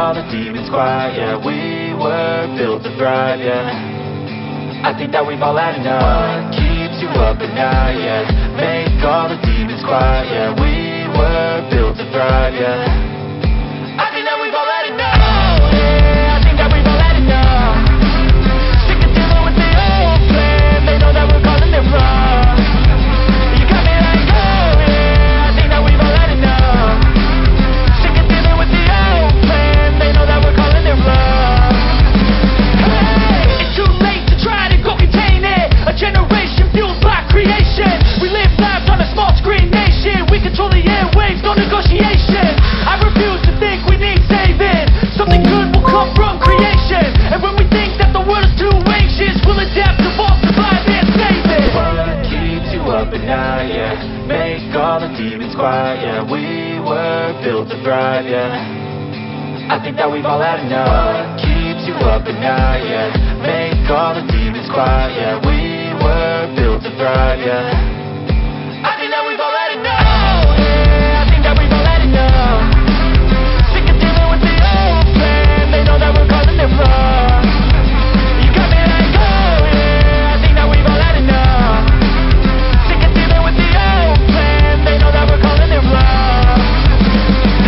all the demons quiet, yeah. We were built to thrive, yeah. I think that we've all had enough. What keeps you up at night, yeah. Make all the demons quiet, yeah. We were built to thrive, yeah. I think that we've all had enough. Yeah, I think that we've all had enough. Sick of dealing with the old plan. They know that we're calling it wrong. You got me like, oh yeah, I think that we've all had enough. Sick of dealing with the old plan. They know that we're calling it wrong. Hey, it's too late to try to go contain it. A generation fueled by creation. We live lives on a small screen nation. We control the airwaves, no negotiation. I refuse to think we need saving. Something good will come from creation. And when we think that the world is too anxious, we'll adapt, evolve, survive, and save it. What keeps you up at night, yeah. Make all the demons quiet, yeah. We were built to thrive, yeah. I think that we've all had enough. What keeps you up at night, yeah. Make all the demons quiet, yeah. We were built to thrive, yeah. I think that we've all had enough. Yeah, I think that we've all had enough. Sick of dealing with the old plan. They know that we're calling it wrong. You got me like, oh yeah, I think that we've all had enough. Sick of dealing with the old plan. They know that we're calling it wrong.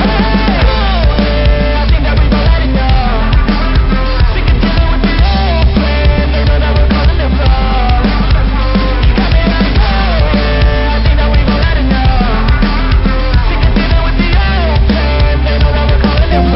Hey, oh yeah, I think that we've all had enough. Sick of dealing with the old plan. They know that we're calling it wrong. You got me like, oh yeah, I think that we've all had enough. Sick of dealing with the old plan. They know that we're calling it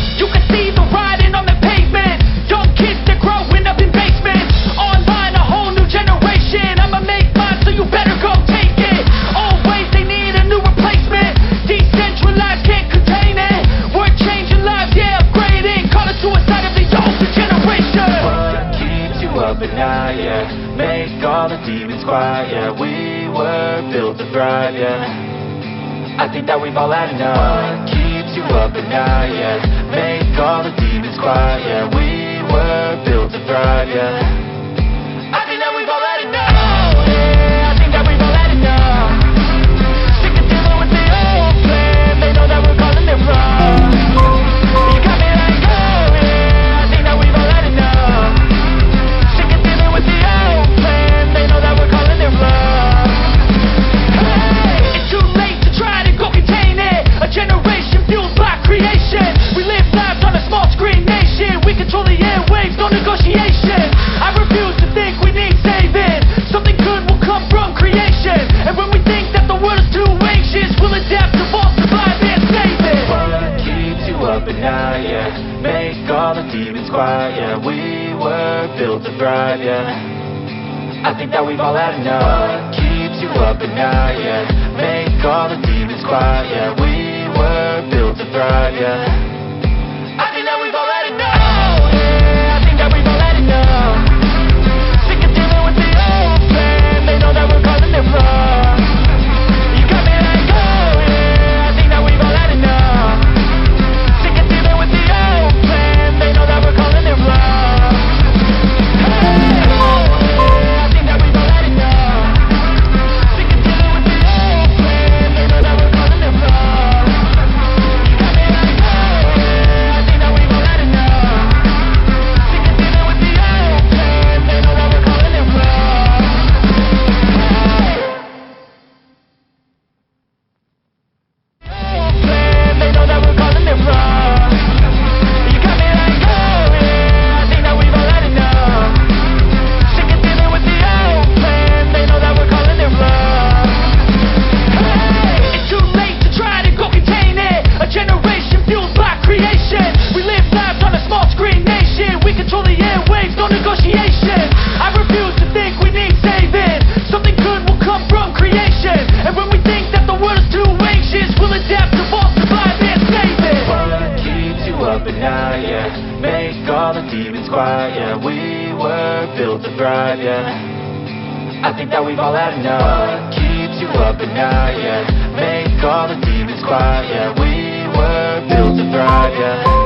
wrong. You can see the writing on the pavement. Young kids, they're growing up in basements. Online, a whole new generation. I'ma make mine, so you better go take it. Always, they need a new replacement. Decentralized, can't contain it. We're changing lives, yeah, upgrading. Call it suicide of the older generation. What keeps you up at night, yeah. Make all the demons quiet, yeah. We were built to thrive, yeah. I think that we've all had enough. What keeps you up at night, yeah. Make all the demons quiet, yeah. We were built to thrive, yeah. I think that we've all had enough. Yeah, I think that we've all had enough. Sick of dealing with the old plan. They know that we're calling it wrong. You got me like, oh yeah, I think that we've all had enough. Sick of dealing with the old plan. They know that we're calling it wrong. Hey, it's too late to try to go contain it. A generation fueled by creation. We live lives on a small screen nation. We control the airwaves, no negotiation. I refuse to think we need saving. Something good will come from creation. And when we think that the world is too anxious, we'll adapt, evolve, survive, and save it. What keeps you up at night, yeah. Make all the demons quiet, yeah. We were built to thrive, yeah. I think that we've all had enough. What keeps you up at night, yeah. Make all the demons quiet, yeah. We were built to thrive, yeah. I think that we've all had enough. Yeah, I think that we've all had enough. Sick of dealing with the old plan. They know that we're calling it wrong. You got me like, oh yeah, I think that we've all had enough. Sick of dealing with the old plan. They know that we're calling it wrong. Hey, oh yeah, I think that we've all had enough. Sick of dealing with the old plan. They know that we're calling it wrong. You got me like, oh yeah, I think that we've all had enough. Sick of dealing with the old plan. They know that we're calling it wrong. Old plan. They know that we're calling it wrong. You got me like, oh yeah, I think that we've all had enough. Sick of dealing with the old plan. They know that we're calling it wrong. Hey, it's too late to try to go contain it. A generation fueled by creation. We live lives on a small screen nation. We control the airwaves, no negotiation. I refuse to think we need saving. Something good will come from creation. And when we think that the world is too anxious, we'll adapt, evolve, survive, and save it. What keeps you up at night, yeah. Make all the demons quiet, yeah. We were built to thrive, yeah. I think that we've all had enough. What keeps you you up at night, yeah. Make all the demons quiet, yeah. We were built to thrive, yeah.